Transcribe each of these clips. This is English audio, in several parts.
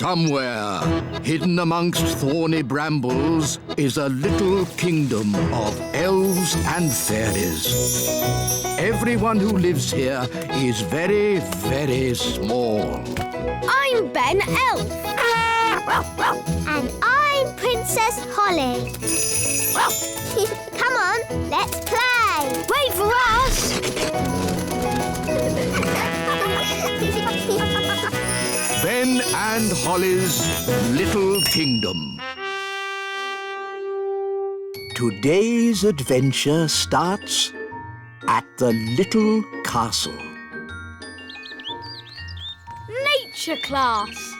Somewhere, hidden amongst thorny brambles, is a little kingdom of elves and fairies. Everyone who lives here is very, very small. I'm Ben Elf. And I'm Princess Holly. Come on, let's play. Wait for us! Ben and Holly's Little Kingdom. Today's adventure starts at the little castle. Nature class.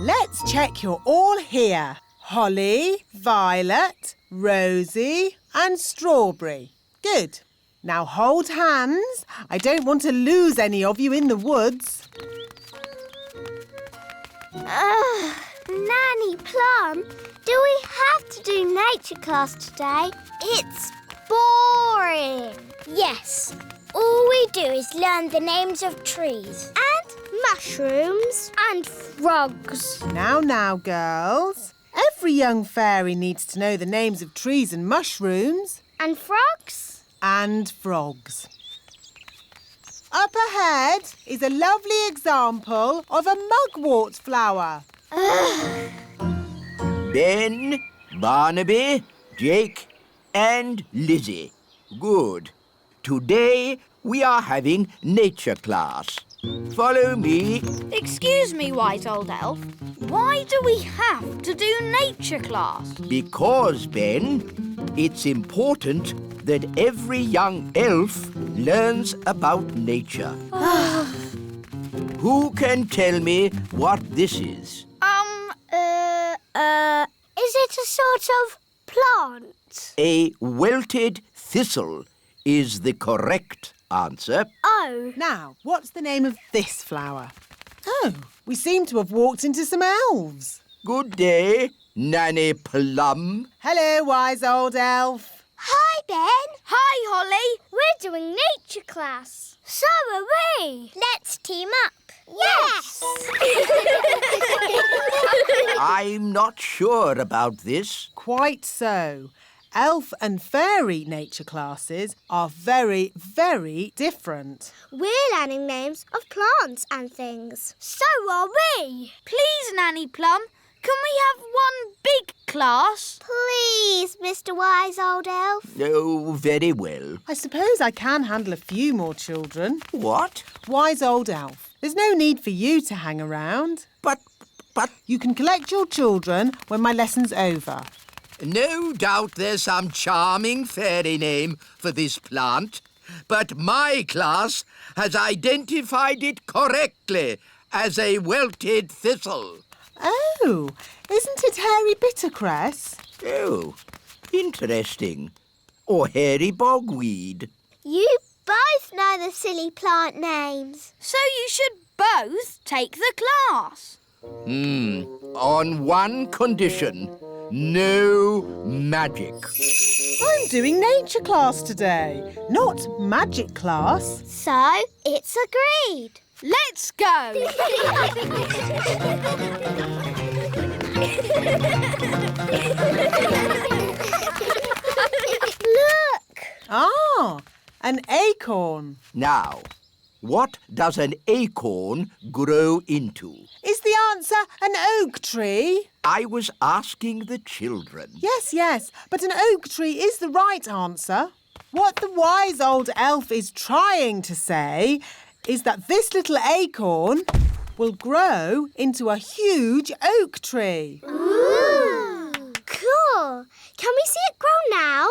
Let's check you're all here. Holly, Violet, Rosie and Strawberry. Good. Now hold hands. I don't want to lose any of you in the woods. Nanny Plum, do we have to do nature class today? It's boring. Yes. All we do is learn the names of trees. And mushrooms. And frogs. Now, girls. Every young fairy needs to know the names of trees and mushrooms. And frogs? And frogs. Up ahead is a lovely example of a mugwort flower. Ben, Barnaby, Jake and Lizzie. Good. Today we are having nature class. Follow me. Excuse me, Wise Old Elf. Why do we have to do nature class? Because, Ben, it's important that every young elf learns about nature. Who can tell me what this is? Is it a sort of plant? A wilted thistle is the correct answer. Oh. Now, what's the name of this flower? Oh, we seem to have walked into some elves. Good day, Nanny Plum. Hello, wise old elf. Hi, Ben. Hi, Holly. We're doing nature class. So are we. Let's team up. Yes! I'm not sure about this. Quite so. Elf and fairy nature classes are very, very different. We're learning names of plants and things. So are we. Please, Nanny Plum, can we have one big class? Please, Mr. Wise Old Elf. Oh, very well. I suppose I can handle a few more children. What? Wise old elf, there's no need for you to hang around. But... You can collect your children when my lesson's over. No doubt there's some charming fairy name for this plant, but my class has identified it correctly as a wilted thistle. Oh, isn't it hairy bittercress? Oh, interesting. Or hairy bogweed. You both know the silly plant names. So you should both take the class. On one condition. No magic. I'm doing nature class today, not magic class. So, it's agreed. Let's go. Look! Ah, an acorn. Now, what does an acorn grow into? Is the answer an oak tree? I was asking the children. Yes, but an oak tree is the right answer. What the wise old elf is trying to say is that this little acorn will grow into a huge oak tree. Ooh! Cool. Can we see it grow now?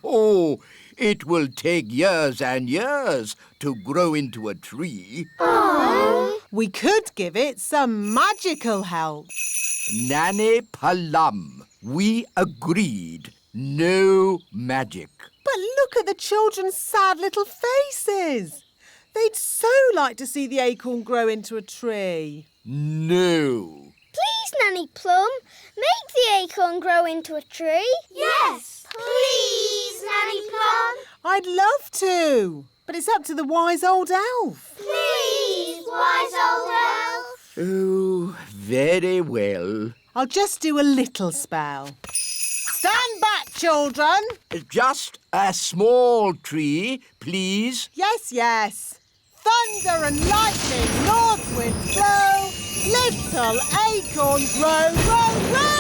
Oh, it will take years and years to grow into a tree. Oh. We could give it some magical help. Nanny Plum, we agreed. No magic. But look at the children's sad little faces. They'd so like to see the acorn grow into a tree. No. Please, Nanny Plum, make the acorn grow into a tree. Yes, please, Nanny Plum. I'd love to, but it's up to the wise old elf. Please, wise old elf. Oh, Very well. I'll just do a little spell. Stand back, children. Just a small tree, please. Yes, yes. Thunder and lightning, north wind blow, little acorn grow, grow, grow!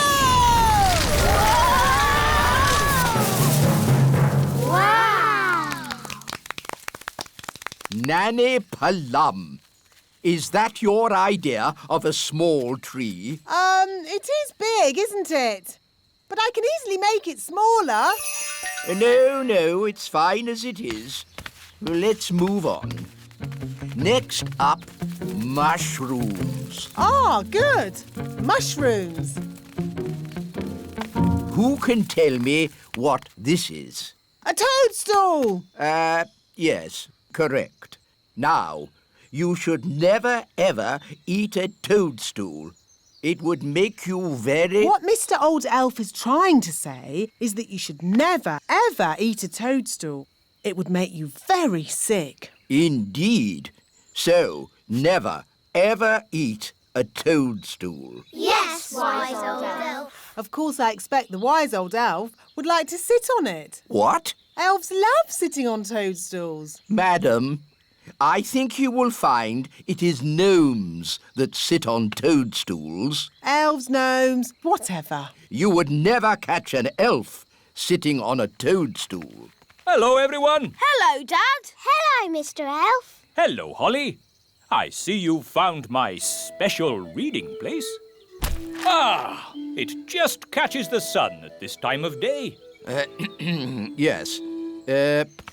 Wow! Nanny Plum, is that your idea of a small tree? It is big, isn't it? But I can easily make it smaller. No, it's fine as it is. Let's move on. Next up, mushrooms. Ah, good. Mushrooms. Who can tell me what this is? A toadstool. Yes, correct. Now, you should never, ever eat a toadstool. It would make you very... What Mr. Old Elf is trying to say is that you should never, ever eat a toadstool. It would make you very sick. Indeed. So, never, ever eat a toadstool. Yes, wise old elf. Of course, I expect the wise old elf would like to sit on it. What? Elves love sitting on toadstools. Madam, I think you will find it is gnomes that sit on toadstools. Elves, gnomes, whatever. You would never catch an elf sitting on a toadstool. Hello, everyone. Hello, Dad. Hello, Mr. Elf. Hello, Holly. I see you've found my special reading place. Ah, it just catches the sun at this time of day. Yes.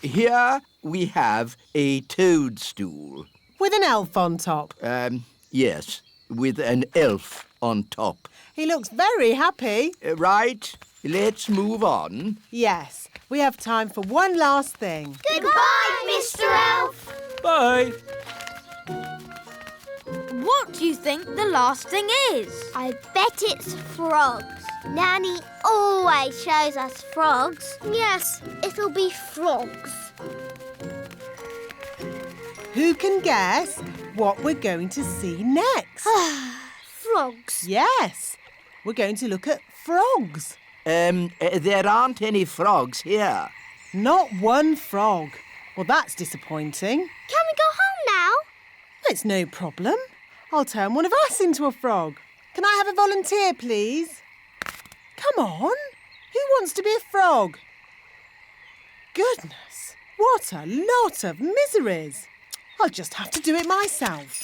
Here we have a toadstool. With an elf on top. Yes, with an elf on top. He looks very happy. Right, let's move on. Yes, we have time for one last thing. Goodbye, Mr. Elf. Bye. What do you think the last thing is? I bet it's frogs. Nanny always shows us frogs. Yes, it'll be frogs. Who can guess what we're going to see next? Frogs. Yes, we're going to look at frogs. There aren't any frogs here. Not one frog. Well, that's disappointing. Can we go home now? It's no problem. I'll turn one of us into a frog. Can I have a volunteer, please? Come on. Who wants to be a frog? Goodness, what a lot of miseries. I'll just have to do it myself.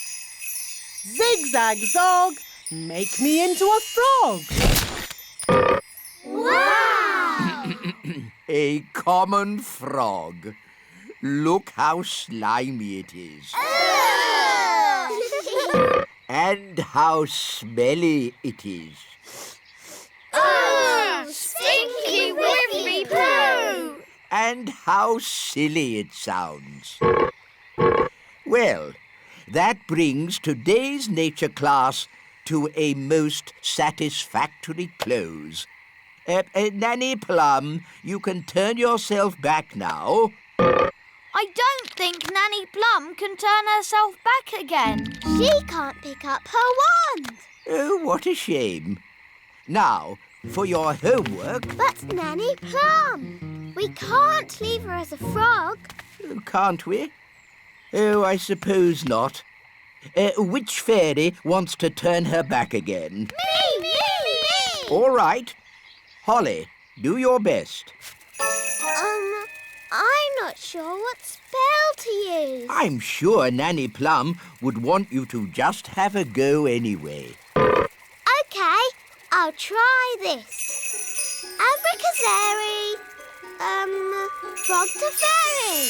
Zigzag zog, make me into a frog. Wow! A common frog. Look how slimy it is. And how smelly it is. Oh, stinky whiffy poo! And how silly it sounds. Well, that brings today's nature class to a most satisfactory close. Nanny Plum, you can turn yourself back now. I don't think Nanny Plum can turn herself back again. She can't pick up her wand. Oh, what a shame. Now, for your homework... But Nanny Plum, we can't leave her as a frog. Can't we? Oh, I suppose not. Which fairy wants to turn her back again? Me! All right. Holly, do your best. I'm not sure what spell to use. I'm sure Nanny Plum would want you to just have a go anyway. OK, I'll try this. Abracazary, frog to fairy.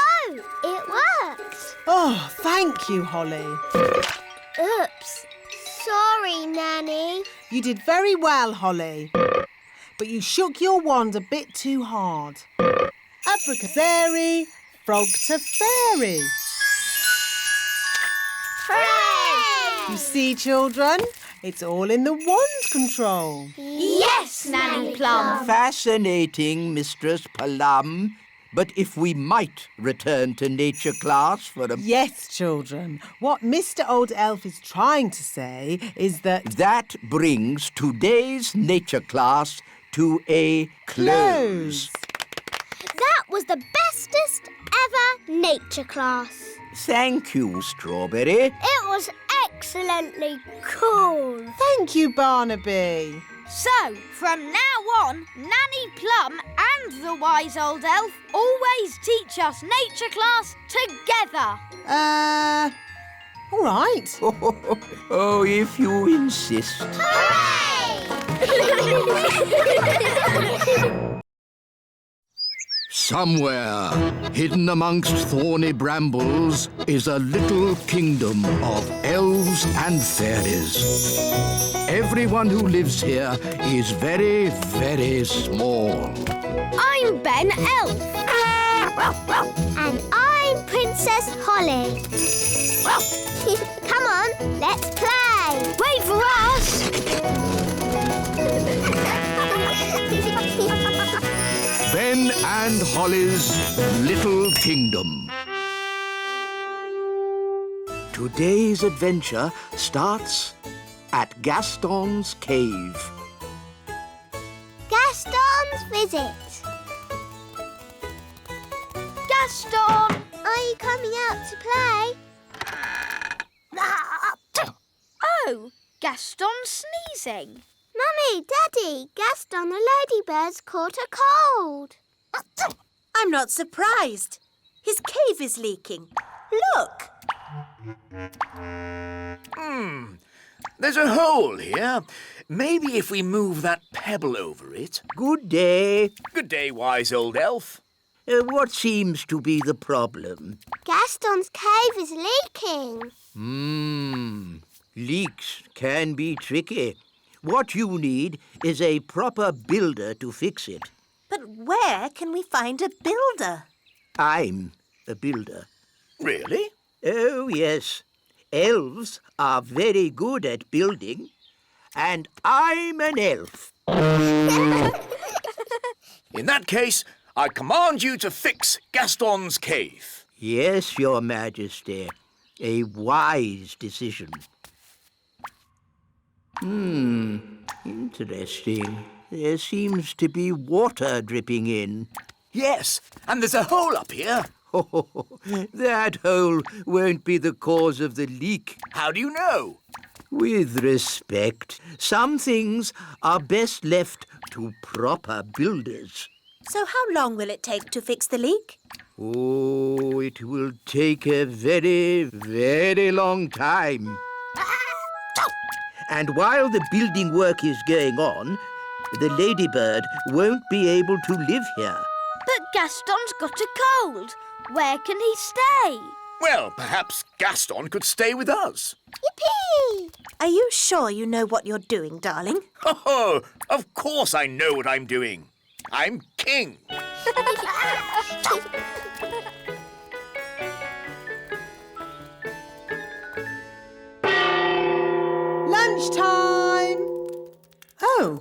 Oh, it worked. Oh, thank you, Holly. Oops. Sorry, Nanny. You did very well, Holly. But you shook your wand a bit too hard. Abracazary, frog to fairy. Hooray! You see, children, it's all in the wand control. Yes, Nanny Plum. Fascinating, Mistress Plum. But if we might return to nature class for a... Yes, children. What Mr. Old Elf is trying to say is that... That brings today's nature class to a close. That was the bestest ever nature class. Thank you, Strawberry. It was excellently cool. Thank you, Barnaby. So, from now on, Nanny Plum and the wise old elf always teach us nature class together. All right. Oh, if you insist. Hooray! Somewhere, hidden amongst thorny brambles, is a little kingdom of elves and fairies. Everyone who lives here is very, very small. I'm Ben Elf. And I'm Princess Holly. Come on, let's play. Wait for us. Ben and Holly's Little Kingdom. Today's adventure starts at Gaston's cave. Gaston's visit. Gaston. Are you coming out to play? Oh, Gaston's sneezing. Mummy, Daddy, Gaston the ladybird's caught a cold. I'm not surprised. His cave is leaking. Look. There's a hole here. Maybe if we move that pebble over it. Good day. Good day, wise old elf. What seems to be the problem? Gaston's cave is leaking. Leaks can be tricky. What you need is a proper builder to fix it. But where can we find a builder? I'm a builder. Really? Oh, yes. Elves are very good at building. And I'm an elf. In that case, I command you to fix Gaston's cave. Yes, Your Majesty. A wise decision. Interesting. There seems to be water dripping in. Yes, and there's a hole up here. Oh, that hole won't be the cause of the leak. How do you know? With respect, some things are best left to proper builders. So how long will it take to fix the leak? Oh, it will take a very, very long time. And while the building work is going on, the ladybird won't be able to live here. But Gaston's got a cold. Where can he stay? Well, perhaps Gaston could stay with us. Yippee! Are you sure you know what you're doing, darling? Oh, of course I know what I'm doing. I'm king. Lunchtime! Oh,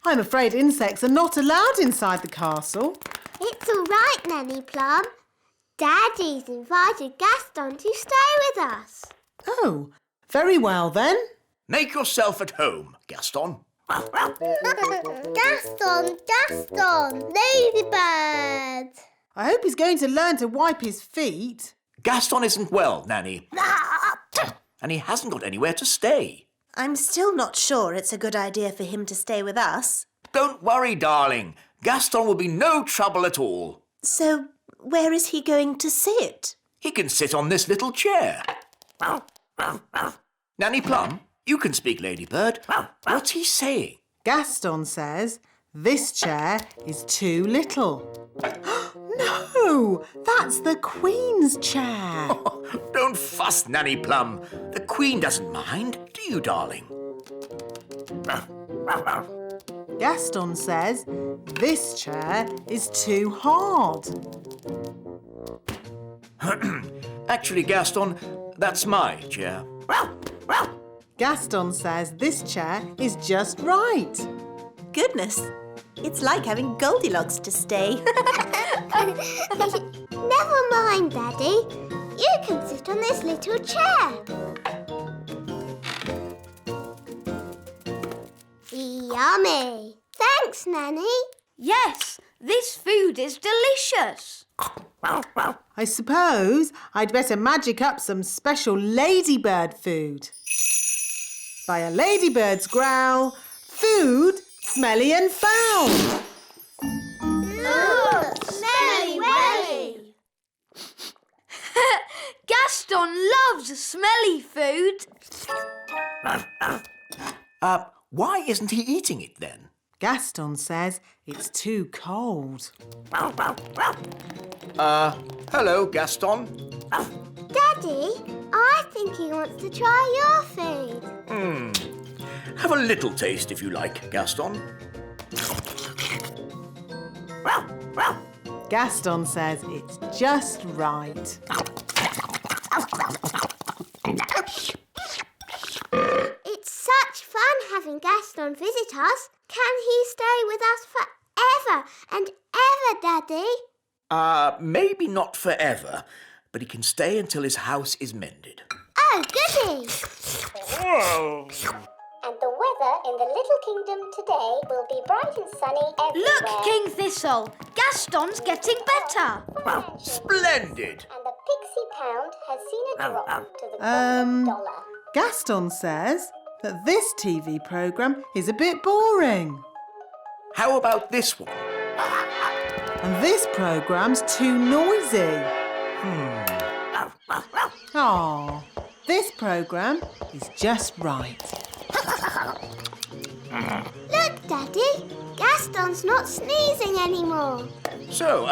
I'm afraid insects are not allowed inside the castle. It's all right, Nanny Plum. Daddy's invited Gaston to stay with us. Oh, very well then. Make yourself at home, Gaston. Gaston, ladybird. I hope he's going to learn to wipe his feet. Gaston isn't well, Nanny. And he hasn't got anywhere to stay. I'm still not sure it's a good idea for him to stay with us. Don't worry, darling. Gaston will be no trouble at all. So where is he going to sit? He can sit on this little chair. Nanny Plum, you can speak, Ladybird. What's he saying? Gaston says this chair is too little. No, that's the Queen's chair. Don't fuss, Nanny Plum. The Queen doesn't mind, do you, darling? Gaston says this chair is too hard. Actually, Gaston, that's my chair. Gaston says this chair is just right. Goodness, It's like having Goldilocks to stay. Never mind, Daddy. You can sit on this little chair. Yummy. Thanks, Nanny. Yes, this food is delicious. I suppose I'd better magic up some special ladybird food. By a ladybird's growl, food smelly and foul. Look, smelly welly. Gaston loves smelly food. Why isn't he eating it then? Gaston says it's too cold. Hello, Gaston. Daddy, I think he wants to try your food. Have a little taste if you like, Gaston. Gaston says it's just right. It's such fun having Gaston visit us. Can he stay with us forever and ever, Daddy? Maybe not forever, but he can stay until his house is mended. Oh, goody! And the weather in the little kingdom today will be bright and sunny everywhere. Look, King Thistle, Gaston's getting better. Splendid! And the pixie pound has seen a drop to the $1. Gaston says that this TV programme is a bit boring. How about this one? And this programme's too noisy. Aw, this programme is just right. Look, Daddy, Gaston's not sneezing anymore. So,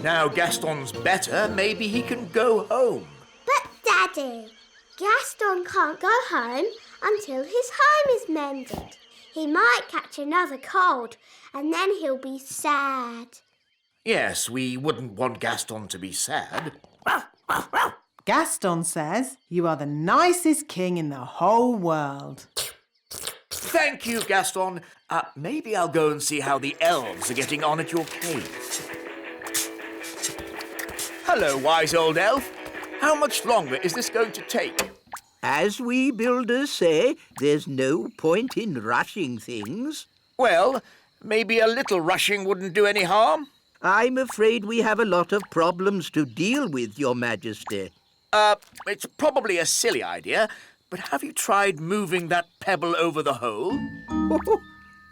now Gaston's better, maybe he can go home. But, Daddy, Gaston can't go home until his home is mended. He might catch another cold and then he'll be sad. Yes, we wouldn't want Gaston to be sad. Gaston says you are the nicest king in the whole world. Thank you, Gaston. Maybe I'll go and see how the elves are getting on at your cave. Hello, wise old elf. How much longer is this going to take? As we builders say, there's no point in rushing things. Well, maybe a little rushing wouldn't do any harm. I'm afraid we have a lot of problems to deal with, Your Majesty. It's probably a silly idea, but have you tried moving that pebble over the hole?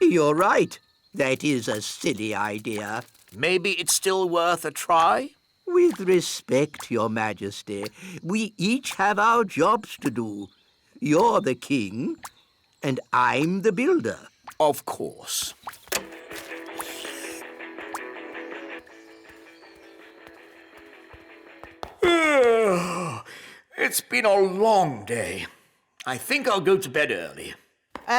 You're right. That is a silly idea. Maybe it's still worth a try? With respect, Your Majesty, we each have our jobs to do. You're the king, and I'm the builder. Of course. It's been a long day. I think I'll go to bed early.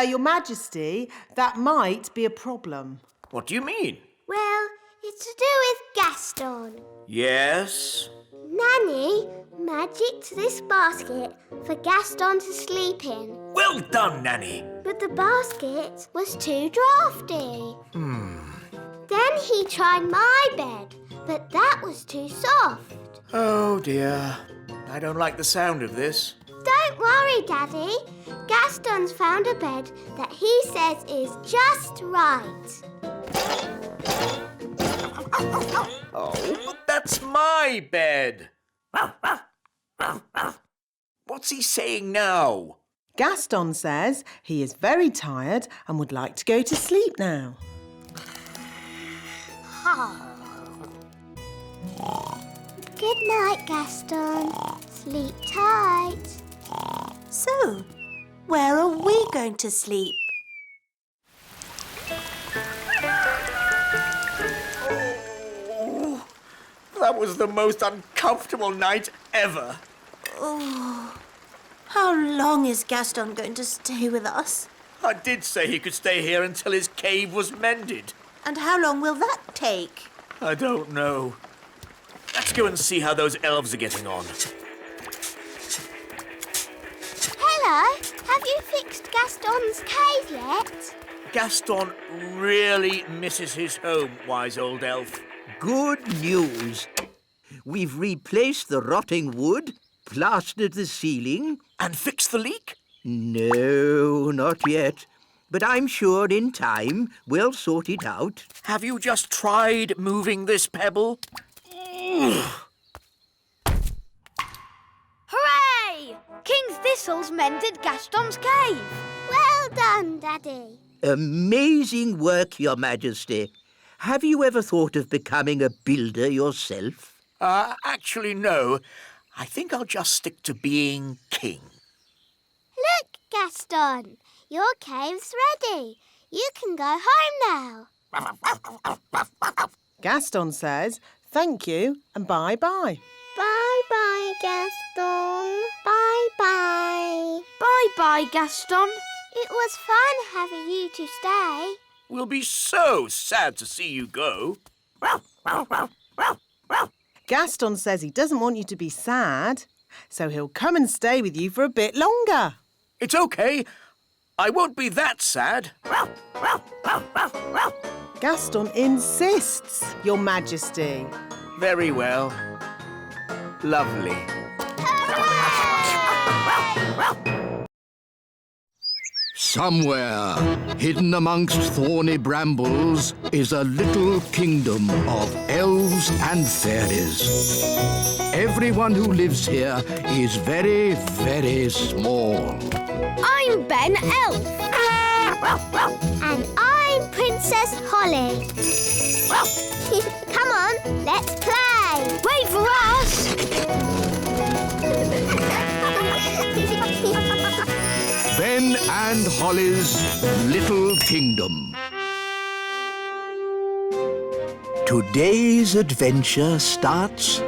Your Majesty, that might be a problem. What do you mean? Well, it's to do with Gaston. Yes? Nanny magicked this basket for Gaston to sleep in. Well done, Nanny. But the basket was too drafty. Then he tried my bed, but that was too soft. Oh, dear. I don't like the sound of this. Don't worry, Daddy. Gaston's found a bed that he says is just right. Oh, but that's my bed. What's he saying now? Gaston says he is very tired and would like to go to sleep now. Good night, Gaston. Sleep tight. So, where are we going to sleep? Oh, that was the most uncomfortable night ever. How long is Gaston going to stay with us? I did say he could stay here until his cave was mended. And how long will that take? I don't know. Let's go and see how those elves are getting on. Hello, have you fixed Gaston's cave yet? Gaston really misses his home, wise old elf. Good news. We've replaced the rotting wood, plastered the ceiling. And fixed the leak? No, not yet. But I'm sure in time we'll sort it out. Have you just tried moving this pebble? Hooray! King Thistle's mended Gaston's cave. Well done, Daddy. Amazing work, Your Majesty. Have you ever thought of becoming a builder yourself? Actually, no. I think I'll just stick to being king. Look, Gaston. Your cave's ready. You can go home now. Gaston says thank you and bye-bye. Bye-bye, Gaston. Bye-bye. Bye-bye, Gaston. It was fun having you to stay. We'll be so sad to see you go. Gaston says he doesn't want you to be sad, so he'll come and stay with you for a bit longer. It's okay. I won't be that sad. Gaston insists, Your Majesty. Very well. Lovely. Somewhere, hidden amongst thorny brambles, is a little kingdom of elves and fairies. Everyone who lives here is very, very small. I'm Ben Elf. And I'm Princess Holly. Come on, let's play. Wait for us. Ben and Holly's Little Kingdom. Today's adventure starts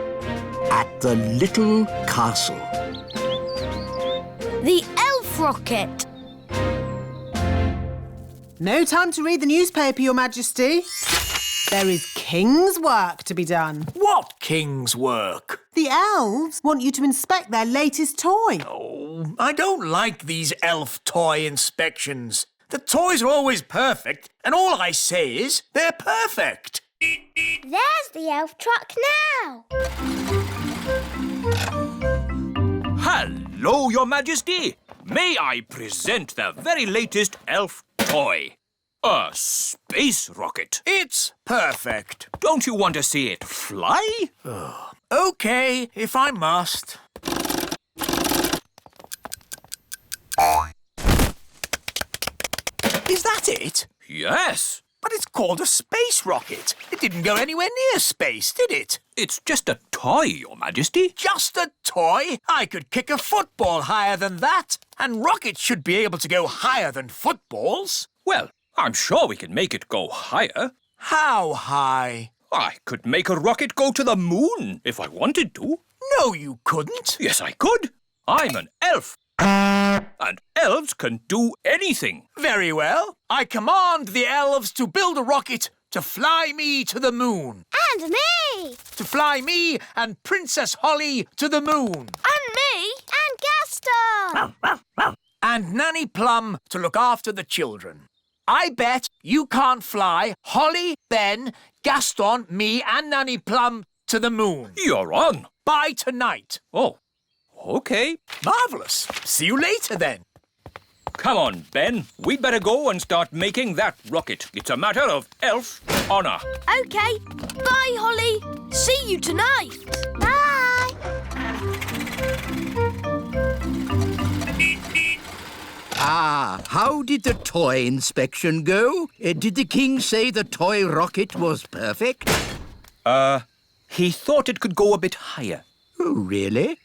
at the little castle. The elf rocket. No time to read the newspaper, Your Majesty. There is king's work to be done. What king's work? The elves want you to inspect their latest toy. Oh, I don't like these elf toy inspections. The toys are always perfect, and all I say is they're perfect. There's the elf truck now. Hello, Your Majesty. May I present the very latest elf toy? A space rocket. It's perfect. Don't you want to see it fly? Okay, if I must. Is that it? Yes. But it's called a space rocket. It didn't go anywhere near space, did it? It's just a toy, Your Majesty. Just a toy? I could kick a football higher than that. And rockets should be able to go higher than footballs. Well, I'm sure we can make it go higher. How high? I could make a rocket go to the moon if I wanted to. No, you couldn't. Yes, I could. I'm an elf. And elves can do anything. Very well. I command the elves to build a rocket to fly me to the moon. And me. To fly me and Princess Holly to the moon. And me. And Gaston. And Nanny Plum to look after the children. I bet you can't fly Holly, Ben, Gaston, me and Nanny Plum to the moon. You're on. By tonight. Oh, OK. Marvellous. See you later then. Come on, Ben. We'd better go and start making that rocket. It's a matter of elf honour. OK. Bye, Holly. See you tonight. Bye. Ah, how did the toy inspection go? Did the king say the toy rocket was perfect? He thought it could go a bit higher. Oh, really?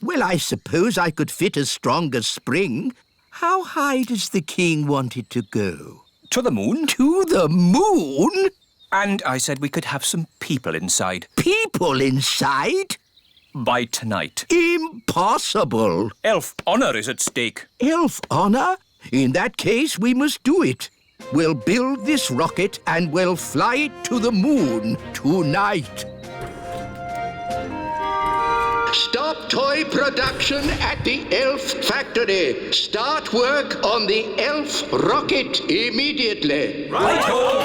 Well, I suppose I could fit a stronger spring. How high does the king want it to go? To the moon. To the moon? And I said we could have some people inside. People inside? By tonight. Impossible. Elf honour is at stake. Elf honour? In that case, we must do it. We'll build this rocket and we'll fly it to the moon tonight. Stop toy production at the elf factory. Start work on the elf rocket immediately. Right-o!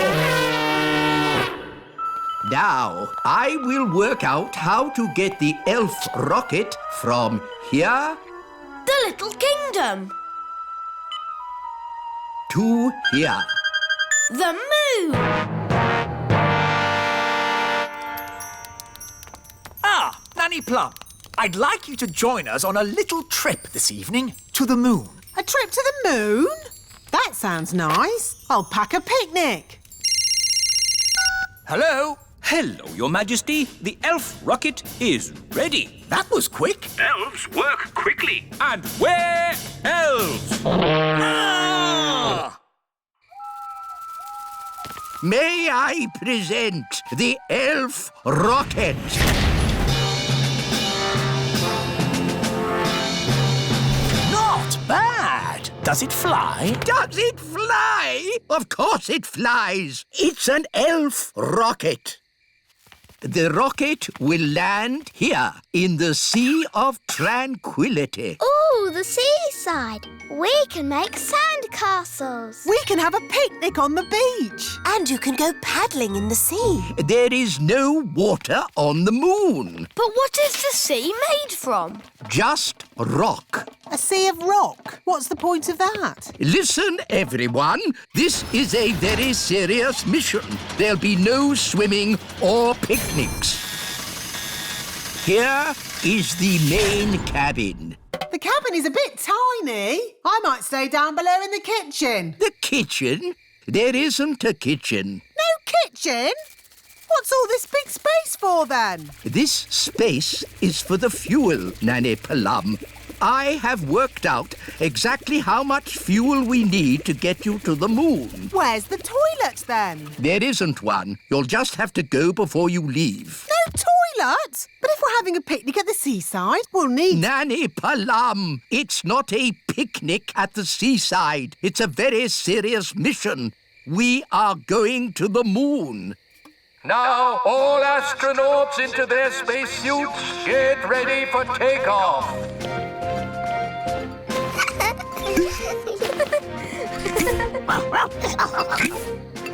Now, I will work out how to get the elf rocket from here The Little Kingdom. to here. The moon. Ah, Nanny Plum, I'd like you to join us on a little trip this evening to the moon. A trip to the moon? That sounds nice. I'll pack a picnic. Hello? Hello, Your Majesty. The elf rocket is ready. That was quick. Elves work quickly. And we're elves. Ah! May I present the elf rocket? Not bad. Does it fly? Does it fly? Of course it flies. It's an elf rocket. The rocket will land here in the Sea of Tranquility. Ooh, the seaside. We can make sandcastles. We can have a picnic on the beach. And you can go paddling in the sea. There is no water on the moon. But what is the sea made from? Just rock. A sea of rock. What's the point of that? Listen, everyone. This is a very serious mission. There'll be no swimming or picnics. Here is the main cabin. The cabin is a bit tiny. I might stay down below in the kitchen. The kitchen? There isn't a kitchen. No kitchen? What's all this big space for then? This space is for the fuel, Nanny Plum. I have worked out exactly how much fuel we need to get you to the moon. Where's the toilet then? There isn't one. You'll just have to go before you leave. No toilet? But if we're having a picnic at the seaside, we'll need... Nanny Plum, it's not a picnic at the seaside. It's a very serious mission. We are going to the moon. Now, all astronauts into their spacesuits. Get ready for takeoff.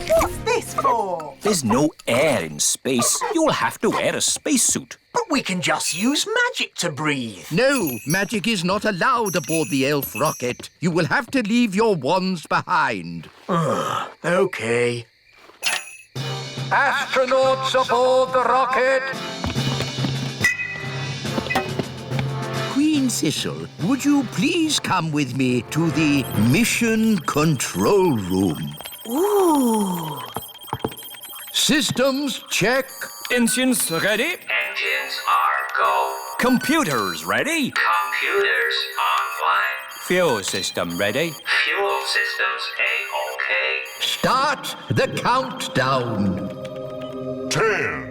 What's this for? There's no air in space. You'll have to wear a spacesuit. But we can just use magic to breathe. No, magic is not allowed aboard the elf rocket. You will have to leave your wands behind. OK. Astronauts aboard the rocket. Queen Thistle, would you please come with me to the mission control room? Ooh. Systems check. Engines ready? Engines are go. Computers ready? Computers online. Fuel system ready? Fuel systems A-OK. Start the countdown. 10.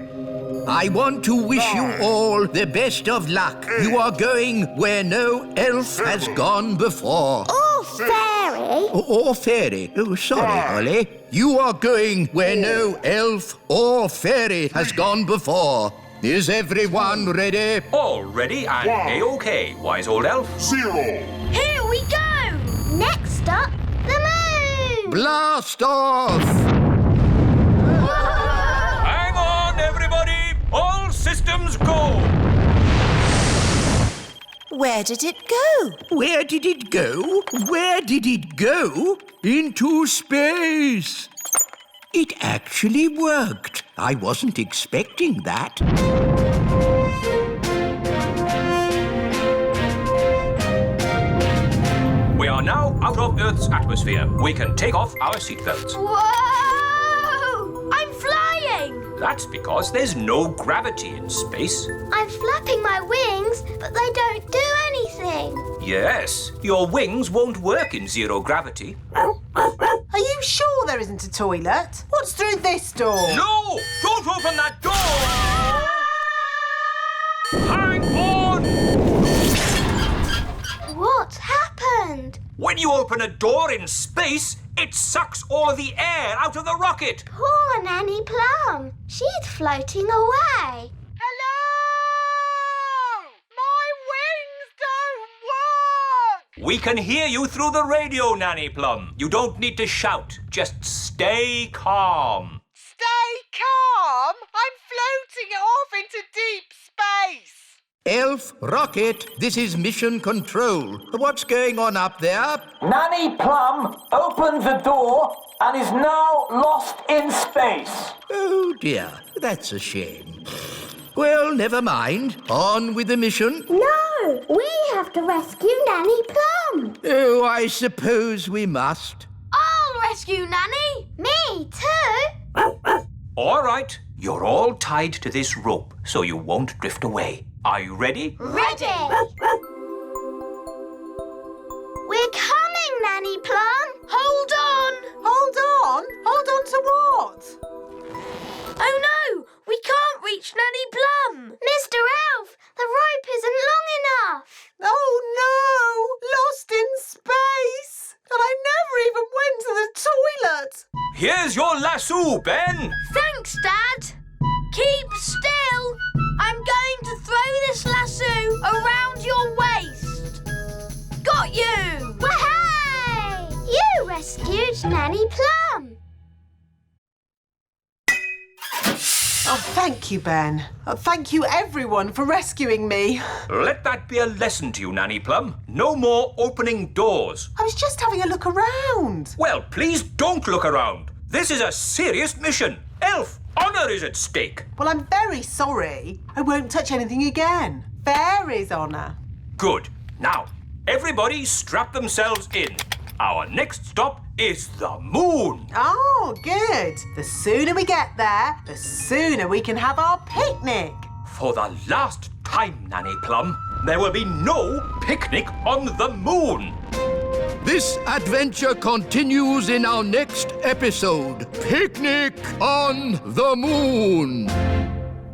I want to wish you all the best of luck. You are going where no elf has gone before. Oh, fairy. Or fairy. Oh, sorry, Holly. You are going where no elf or fairy has gone before. Is everyone ready? All ready and A-OK, wise old elf. 0. Here we go! Next stop, the moon. Blast off! Hang on, everybody! All systems go! Where did it go? Where did it go? Where did it go? Into space! It actually worked. I wasn't expecting that. We are now out of Earth's atmosphere. We can take off our seatbelts. Whoa! I'm flying! That's because there's no gravity in space. I'm flapping my wings, but they don't do anything. Yes, your wings won't work in zero gravity. Are you sure there isn't a toilet? What's through this door? No! Don't open that door! Hang on! What's happened? When you open a door in space, it sucks all of the air out of the rocket. Poor Nanny Plum. She's floating away. Hello! We can hear you through the radio, Nanny Plum. You don't need to shout. Just stay calm. Stay calm! I'm floating off into deep space. Elf, Rocket, this is Mission Control. What's going on up there? Nanny Plum opened the door and is now lost in space. Oh, dear. That's a shame. Well, never mind. On with the mission. No, we have to rescue Nanny Plum. Oh, I suppose we must. I'll rescue Nanny. Me too. All right. You're all tied to this rope so you won't drift away. Are you ready? Ready. We're coming, Nanny Plum. Hold on. Hold on? Hold on to what? Oh no, we can't reach Nanny Plum. Mr. Elf, the rope isn't long enough. Oh no! Lost in space! And I never even went to the toilet! Here's your lasso, Ben. Thanks, Dad. Keep still. I'm going to throw this lasso around your waist. Got you! Wahey! You rescued Nanny Plum. Oh, thank you, Ben. Thank you, everyone, for rescuing me. Let that be a lesson to you, Nanny Plum. No more opening doors. I was just having a look around. Well, please don't look around. This is a serious mission. Elf, honour is at stake. Well, I'm very sorry. I won't touch anything again. Fairy's honour. Good. Now, everybody strap themselves in. Our next stop is the moon. Oh, good. The sooner we get there, the sooner we can have our picnic. For the last time, Nanny Plum, there will be no picnic on the moon. This adventure continues in our next episode. Picnic on the Moon.